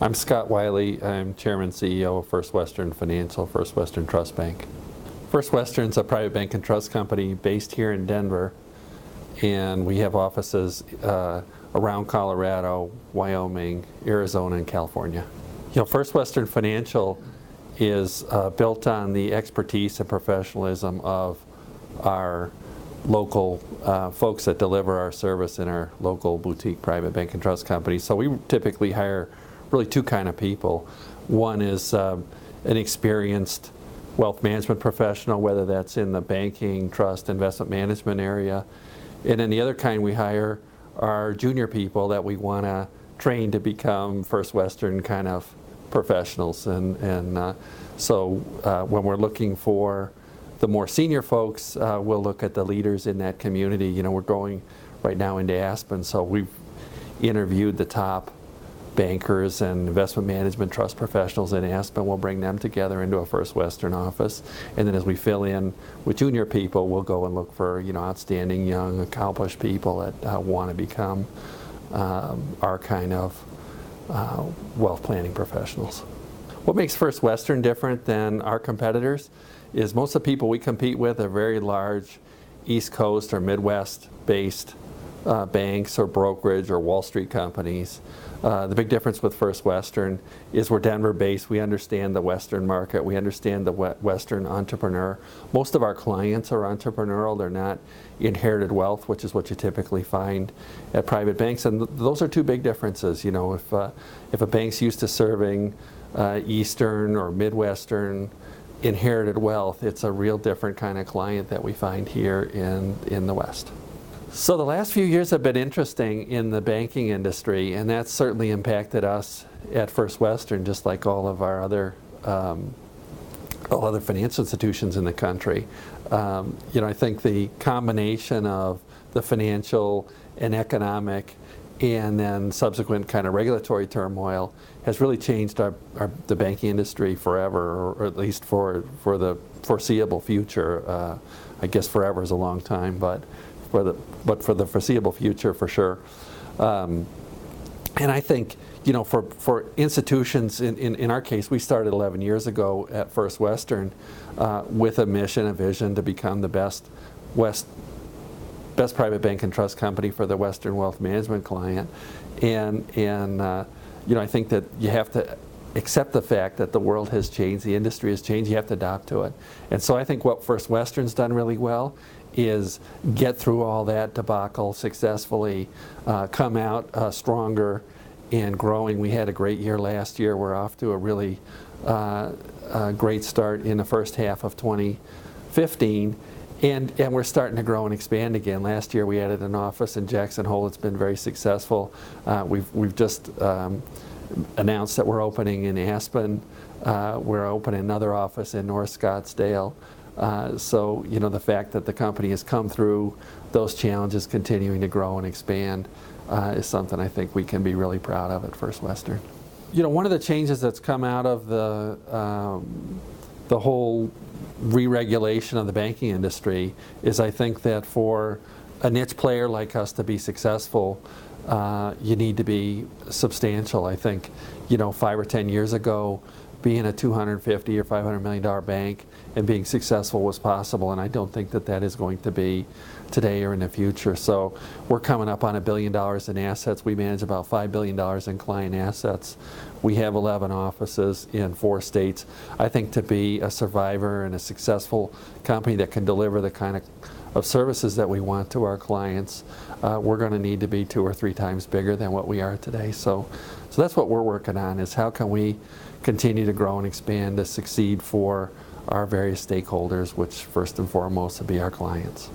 I'm Scott Wylie. I'm Chairman and CEO of First Western Financial, First Western Trust Bank. First Western's a private bank and trust company based here in Denver, and we have offices around Colorado, Wyoming, Arizona, and California. First Western Financial is built on the expertise and professionalism of our local folks that deliver our service in our local boutique private bank and trust company. So we typically hire really two kind of people. One is an experienced wealth management professional, whether that's in the banking, trust, investment management area. And then the other kind we hire are junior people that we want to train to become First Western kind of professionals. So when we're looking for the more senior folks, we'll look at the leaders in that community. We're going right now into Aspen, so we've interviewed the top bankers and investment management trust professionals in Aspen. We'll bring them together into a First Western office, and then as we fill in with junior people, we'll go and look for outstanding young accomplished people that want to become our kind of wealth planning professionals. What makes First Western different than our competitors is most of the people we compete with are very large East Coast or Midwest based banks or brokerage or Wall Street companies. The big difference with First Western is we're Denver based. We understand the Western market. We understand the Western entrepreneur. Most of our clients are entrepreneurial. They're not inherited wealth, which is what you typically find at private banks. And those are two big differences. If a bank's used to serving Eastern or Midwestern inherited wealth, it's a real different kind of client that we find here in the West. So the last few years have been interesting in the banking industry, and that's certainly impacted us at First Western, just like all other financial institutions in the country. I think the combination of the financial and economic and then subsequent kind of regulatory turmoil has really changed the banking industry forever, or at least for the foreseeable future. I guess forever is a long time, but for the foreseeable future, for sure. And I think, for institutions, in our case, we started 11 years ago at First Western with a mission, a vision to become the best private bank and trust company for the Western wealth management client. And I think that you have to accept the fact that the world has changed, the industry has changed, you have to adapt to it. And so I think what First Western's done really well is get through all that debacle successfully, come out stronger and growing. We had a great year last year. We're off to a really great start in the first half of 2015. And we're starting to grow and expand again. Last year we added an office in Jackson Hole. It's been very successful. We've just announced that we're opening in Aspen. We're opening another office in North Scottsdale. So the fact that the company has come through those challenges, continuing to grow and expand, is something I think we can be really proud of at First Western. One of the changes that's come out of the whole re-regulation of the banking industry is, I think that for a niche player like us to be successful, you need to be substantial. I think 5 or 10 years ago, being a $250 or $500 million bank and being successful was possible, and I don't think that is going to be today or in the future. So we're coming up on $1 billion in assets. We manage about $5 billion in client assets. We have 11 offices in 4 states. I think to be a survivor and a successful company that can deliver the kind of services that we want to our clients, we're going to need to be 2 or 3 times bigger than what we are today. So that's what we're working on, is how can we continue to grow and expand to succeed for our various stakeholders, which first and foremost would be our clients.